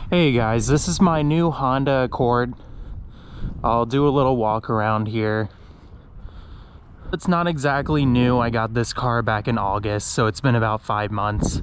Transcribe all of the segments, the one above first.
Hey guys, this is my new Honda Accord. I'll do a little walk around here. It's not exactly new. I got this car back in August, so it's been about 5 months.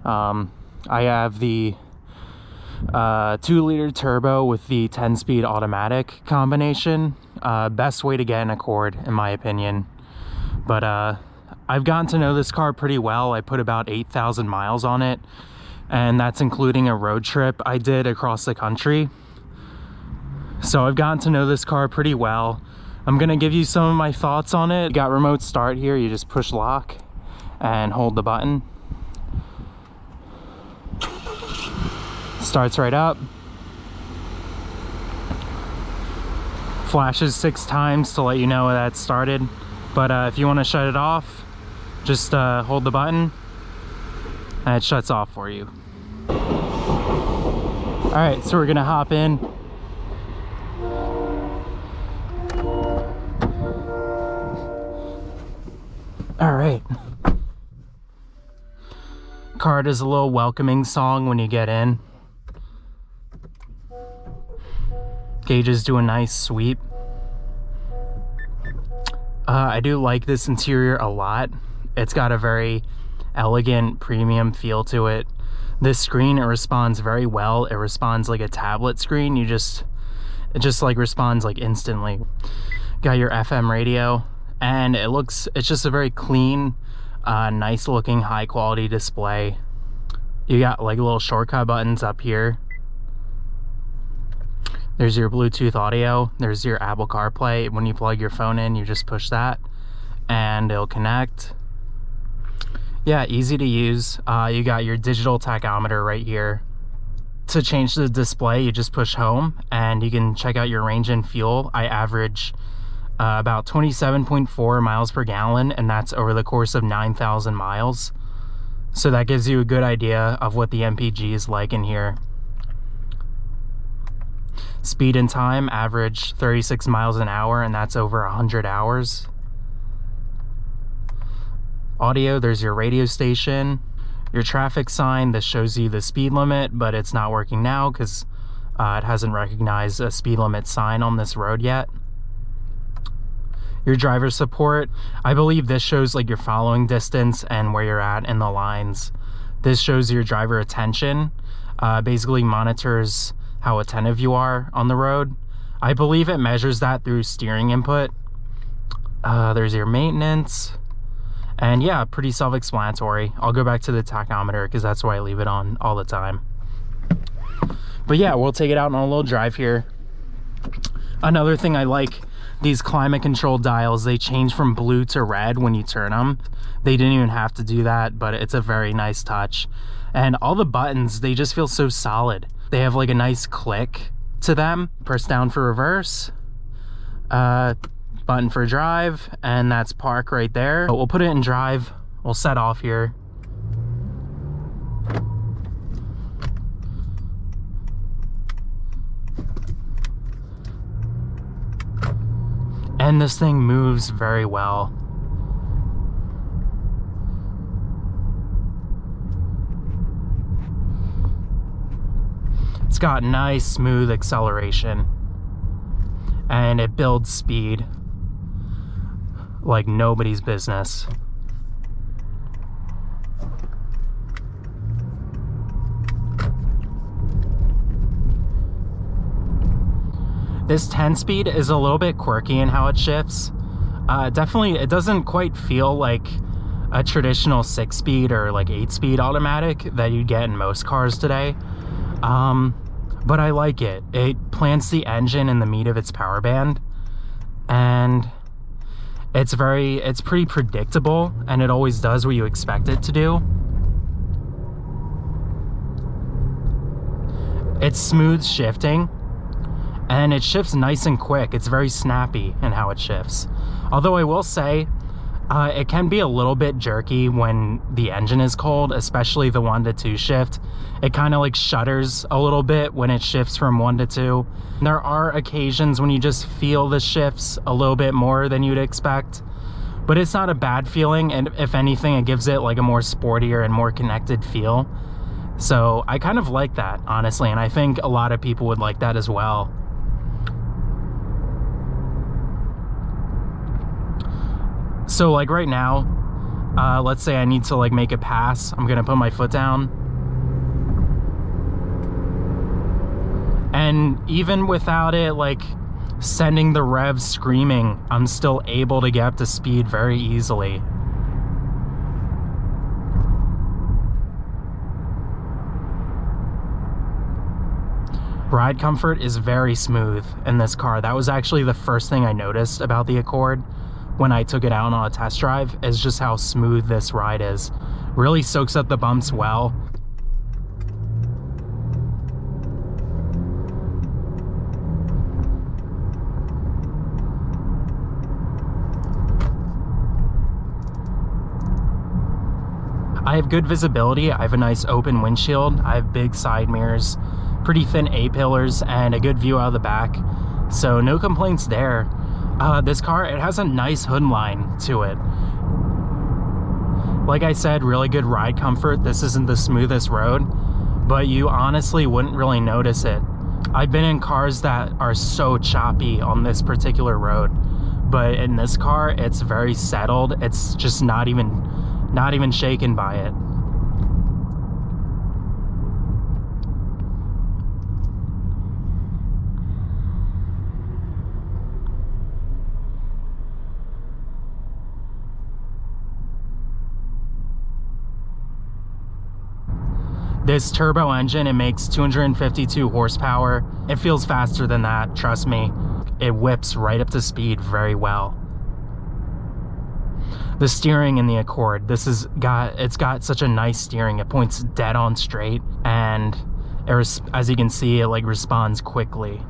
I have the 2-liter turbo with the 10-speed automatic combination. Best way to get an Accord, in my opinion. But I've gotten to know this car pretty well. I put about 8,000 miles on it, and that's including a road trip I did across the country. So I've gotten to know this car pretty well. I'm gonna give you some of my thoughts on it. You got remote start here. You just push lock and hold the button. Starts right up. Flashes 6 times to let you know that started. But if you want to shut it off, just hold the button and it shuts off for you. All right, so we're gonna hop in. All right. Car does a little welcoming song when you get in. Gauges do a nice sweep. I do like this interior a lot. It's got a very elegant premium feel to it. This screen, it responds very well. It responds like a tablet screen. It just like responds like instantly. Got your FM radio, and it's just a very clean, nice looking, high quality display. You got like little shortcut buttons up here. There's your Bluetooth audio. There's your Apple CarPlay. When you plug your phone in, you just push that and it'll connect. Yeah, easy to use. You got your digital tachometer right here. To change the display, you just push home and you can check out your range and fuel. I average about 27.4 miles per gallon, and that's over the course of 9,000 miles. So that gives you a good idea of what the MPG is like in here. Speed and time, average 36 miles an hour, and that's over 100 hours. Audio, there's your radio station. Your traffic sign, this shows you the speed limit, but it's not working now because it hasn't recognized a speed limit sign on this road yet. Your driver support, I believe this shows like your following distance and where you're at in the lines. This shows your driver attention, basically monitors how attentive you are on the road. I believe it measures that through steering input. There's your maintenance, and yeah, pretty self-explanatory. I'll go back to the tachometer because that's why I leave it on all the time. But yeah, we'll take it out on a little drive here. Another thing I like, these climate control dials, they change from blue to red when you turn them. They didn't even have to do that, but it's a very nice touch. And all the buttons, they just feel so solid. They have like a nice click to them. Press down for reverse, button for drive, and that's park right there. But we'll put it in drive. We'll set off here. And this thing moves very well. It's got nice smooth acceleration, and it builds speed like nobody's business. This 10-speed is a little bit quirky in how it shifts. Definitely, it doesn't quite feel like a traditional 6-speed or like 8-speed automatic that you get in most cars today. But I like it. It plants the engine in the meat of its power band, and it's pretty predictable, and it always does what you expect it to do. It's smooth shifting, and it shifts nice and quick. It's very snappy in how it shifts. Although I will say, it can be a little bit jerky when the engine is cold, especially the 1 to 2 shift. It kind of like shudders a little bit when it shifts from 1 to 2. There are occasions when you just feel the shifts a little bit more than you'd expect, but it's not a bad feeling, and if anything, it gives it like a more sportier and more connected feel So I kind of like that, honestly, and I think a lot of people would like that as well. So like right now, let's say I need to like make a pass. I'm gonna put my foot down. And even without it like sending the revs screaming, I'm still able to get up to speed very easily. Ride comfort is very smooth in this car. That was actually the first thing I noticed about the Accord when I took it out on a test drive, is just how smooth this ride is. Really soaks up the bumps well. I have good visibility. I have a nice open windshield. I have big side mirrors, pretty thin A-pillars, and a good view out of the back. So no complaints there. This car, it has a nice hood line to it. Like I said, really good ride comfort. This isn't the smoothest road, but you honestly wouldn't really notice it. I've been in cars that are so choppy on this particular road, but in this car, it's very settled. It's just not even shaken by it. This turbo engine, it makes 252 horsepower. It feels faster than that, trust me. It whips right up to speed very well. The steering in the Accord, it's got such a nice steering. It points dead on straight, and as you can see, it like responds quickly.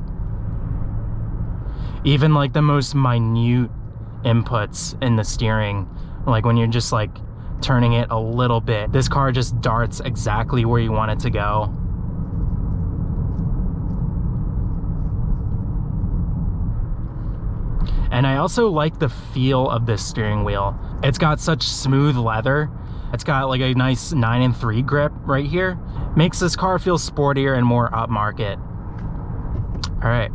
Even like the most minute inputs in the steering, like when you're just like turning it a little bit, this car just darts exactly where you want it to go. And I also like the feel of this steering wheel. It's got such smooth leather. It's got like a nice 9-3 grip right here. Makes this car feel sportier and more upmarket. All right.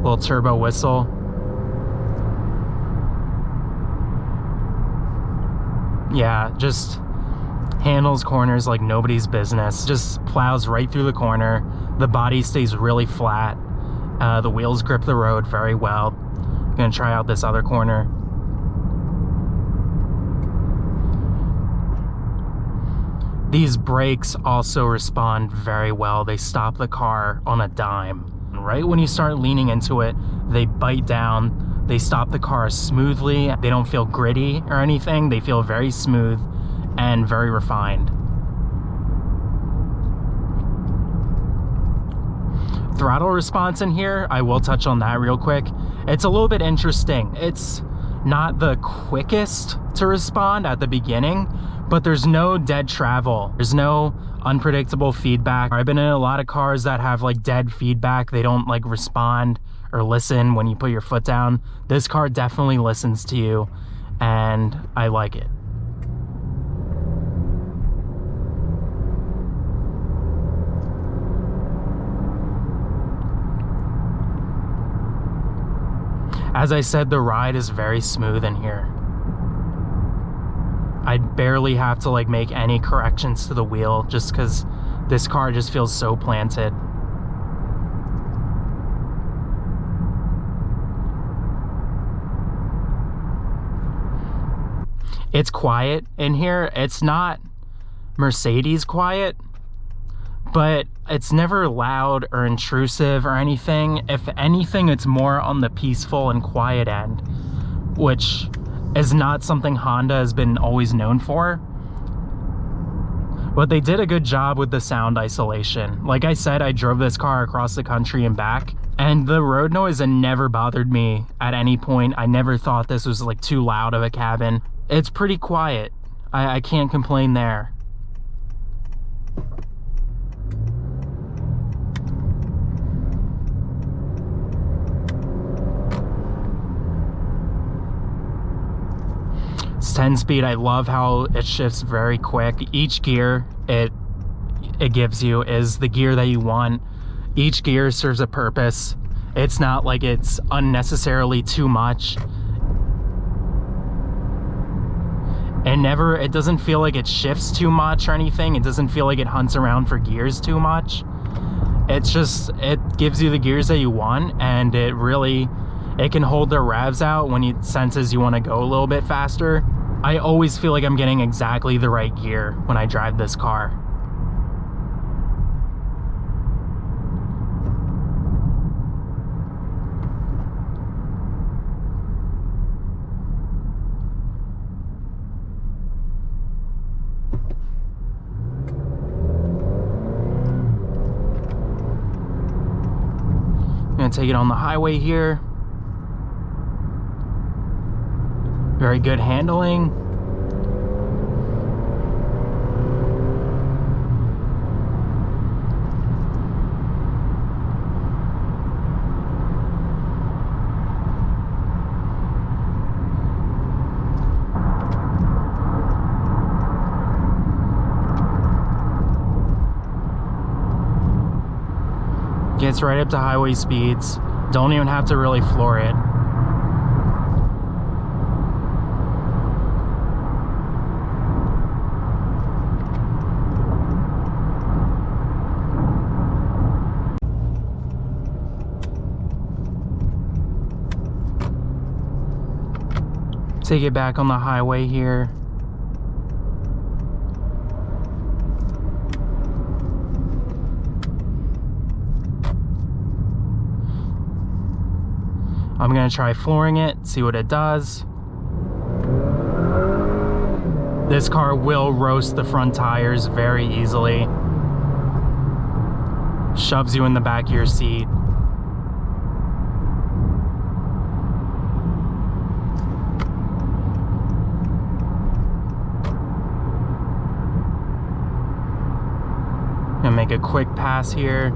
Little turbo whistle. Yeah, just handles corners like nobody's business. Just plows right through the corner. The body stays really flat. The wheels grip the road very well. I'm gonna try out this other corner. These brakes also respond very well. They stop the car on a dime. Right when you start leaning into it, they bite down. They stop the car smoothly. They don't feel gritty or anything. They feel very smooth and very refined. Throttle response in here, I will touch on that real quick. It's a little bit interesting. It's not the quickest to respond at the beginning, but there's no dead travel. There's no unpredictable feedback. I've been in a lot of cars that have like dead feedback. They don't like respond or listen when you put your foot down. This car definitely listens to you, and I like it. As I said, the ride is very smooth in here. I barely have to like make any corrections to the wheel just because this car just feels so planted. It's quiet in here. It's not Mercedes quiet, but it's never loud or intrusive or anything. If anything, it's more on the peaceful and quiet end, which is not something Honda has been always known for. But they did a good job with the sound isolation. Like I said, I drove this car across the country and back, and the road noise never bothered me at any point. I never thought this was like too loud of a cabin. It's pretty quiet. I can't complain there. This 10-speed, I love how it shifts very quick. Each gear it gives you is the gear that you want. Each gear serves a purpose. It's not like it's unnecessarily too much. And it doesn't feel like it shifts too much or anything. It doesn't feel like it hunts around for gears too much. It's just, it gives you the gears that you want, and it can hold the revs out when it senses you want to go a little bit faster. I always feel like I'm getting exactly the right gear when I drive this car. I'm gonna take it on the highway here. Very good handling. Gets right up to highway speeds. Don't even have to really floor it. Take it back on the highway here. I'm gonna try flooring it, see what it does. This car will roast the front tires very easily. Shoves you in the back of your seat. Gonna make a quick pass here.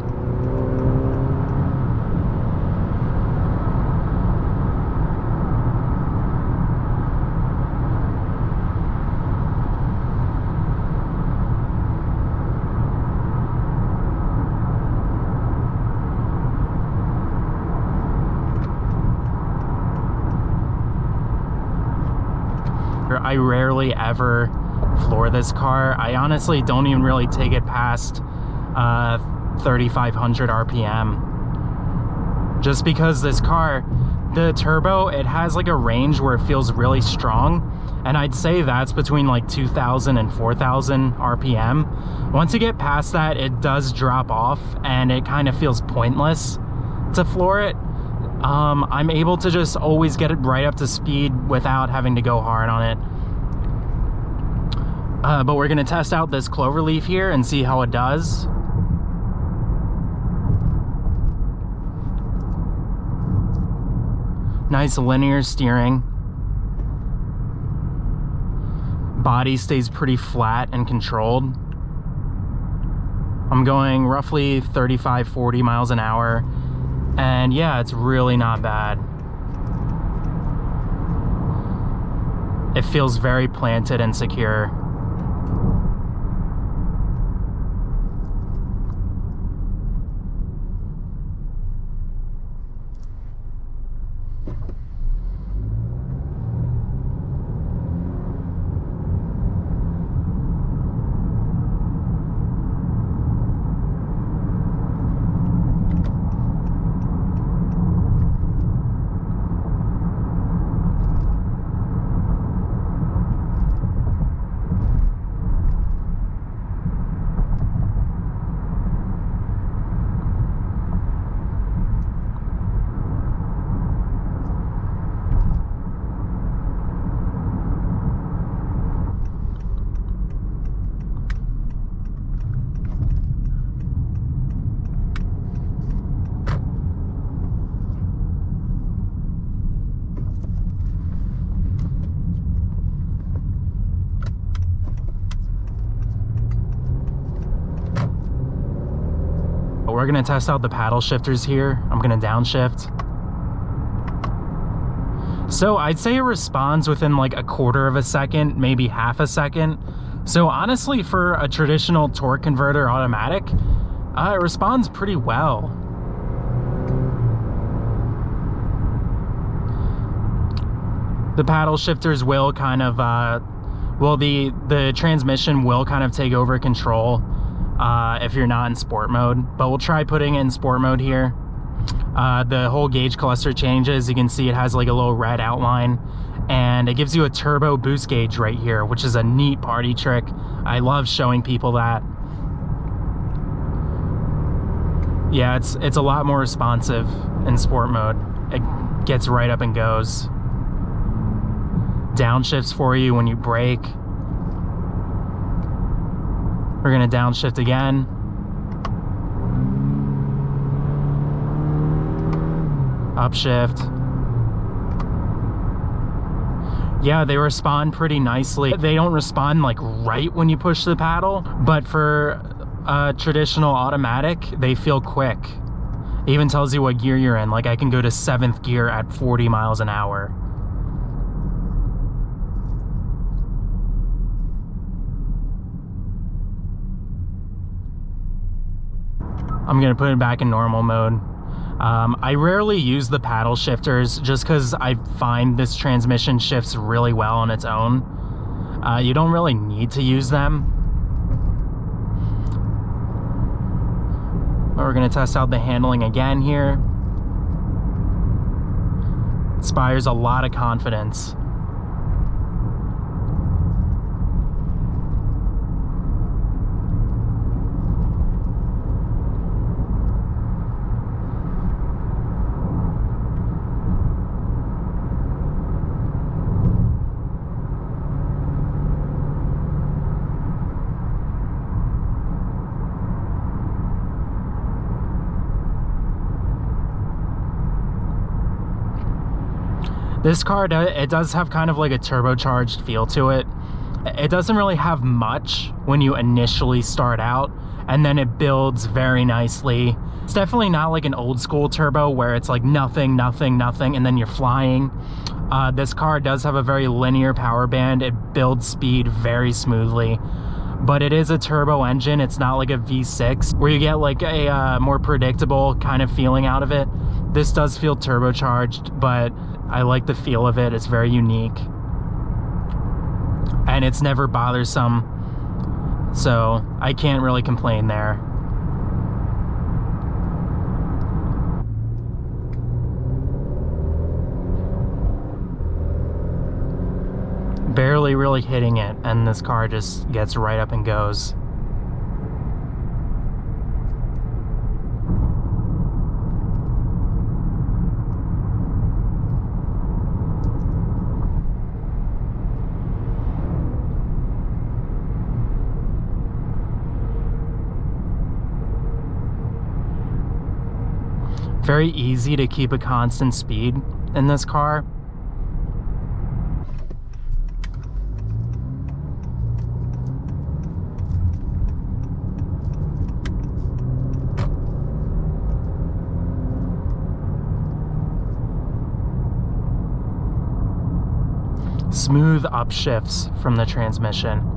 I rarely ever floor this car. I honestly don't even really take it past 3,500 RPM. Just because this car, the turbo, it has like a range where it feels really strong. And I'd say that's between like 2,000 and 4,000 RPM. Once you get past that, it does drop off and it kind of feels pointless to floor it. I'm able to just always get it right up to speed without having to go hard on it. But we're gonna test out this Cloverleaf here and see how it does. Nice linear steering. Body stays pretty flat and controlled. I'm going roughly 35, 40 miles an hour. And yeah, it's really not bad. It feels very planted and secure. We're gonna test out the paddle shifters here. I'm gonna downshift. So I'd say it responds within like a quarter of a second, maybe half a second. So honestly, for a traditional torque converter automatic, it responds pretty well. The paddle shifters will kind of, well, the transmission will kind of take over control if you're not in sport mode, but we'll try putting it in sport mode here. The whole gauge cluster changes. You can see it has like a little red outline, and it gives you a turbo boost gauge right here, which is a neat party trick. I love showing people that. Yeah, it's a lot more responsive in sport mode. It gets right up and goes. Downshifts for you when you brake. We're gonna downshift again. Upshift. Yeah, they respond pretty nicely. They don't respond like right when you push the paddle, but for a traditional automatic, they feel quick. It even tells you what gear you're in. Like I can go to 7th gear at 40 miles an hour. I'm gonna put it back in normal mode. I rarely use the paddle shifters just because I find this transmission shifts really well on its own. You don't really need to use them. We're gonna test out the handling again here. Inspires a lot of confidence. This car, it does have kind of like a turbocharged feel to it. It doesn't really have much when you initially start out, and then it builds very nicely. It's definitely not like an old school turbo where it's like nothing, nothing, nothing, and then you're flying. This car does have a very linear power band. It builds speed very smoothly, but it is a turbo engine. It's not like a V6 where you get like a more predictable kind of feeling out of it. This does feel turbocharged, but I like the feel of it. It's very unique, and it's never bothersome, so I can't really complain there. Barely really hitting it, and this car just gets right up and goes. Very easy to keep a constant speed in this car. Smooth upshifts from the transmission.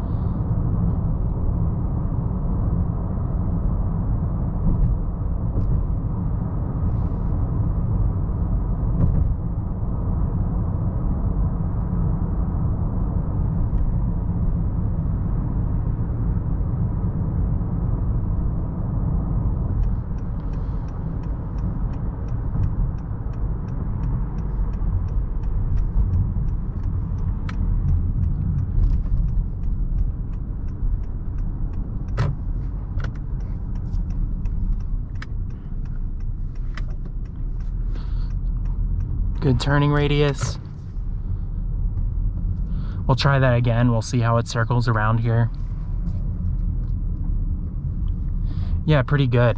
Good turning radius. We'll try that again. We'll see how it circles around here. Yeah, pretty good.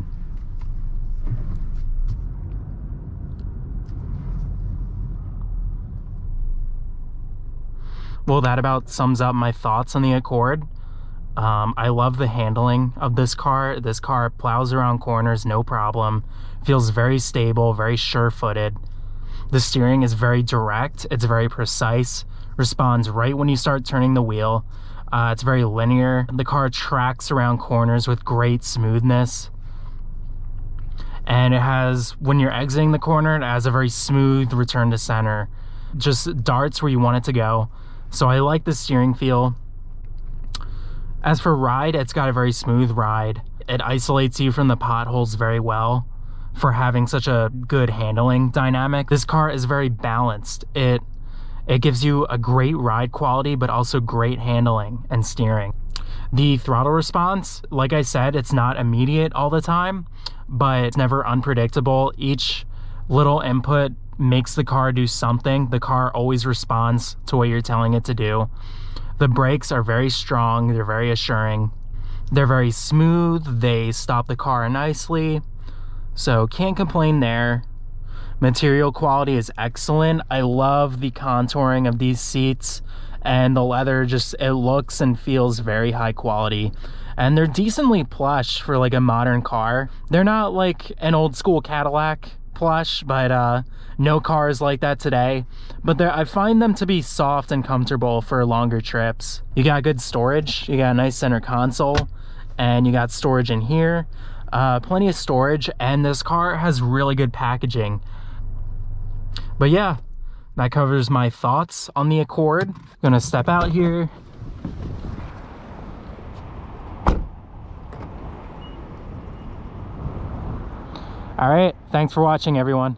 Well, that about sums up my thoughts on the Accord. I love the handling of this car. This car plows around corners, no problem. Feels very stable, very sure-footed. The steering is very direct, it's very precise, responds right when you start turning the wheel. It's very linear. The car tracks around corners with great smoothness. And it has, when you're exiting the corner, it has a very smooth return to center. Just darts where you want it to go. So I like the steering feel. As for ride, it's got a very smooth ride. It isolates you from the potholes very well for having such a good handling dynamic. This car is very balanced. It gives you a great ride quality, but also great handling and steering. The throttle response, like I said, it's not immediate all the time, but it's never unpredictable. Each little input makes the car do something. The car always responds to what you're telling it to do. The brakes are very strong, they're very assuring. They're very smooth, they stop the car nicely. So can't complain there. Material quality is excellent. I love the contouring of these seats, and the leather, just, it looks and feels very high quality. And they're decently plush for like a modern car. They're not like an old school Cadillac plush, but no car is like that today. But I find them to be soft and comfortable for longer trips. You got good storage, you got a nice center console, and you got storage in here. Plenty of storage, and this car has really good packaging. But yeah, that covers my thoughts on the Accord. Gonna step out here. All right, thanks for watching, everyone.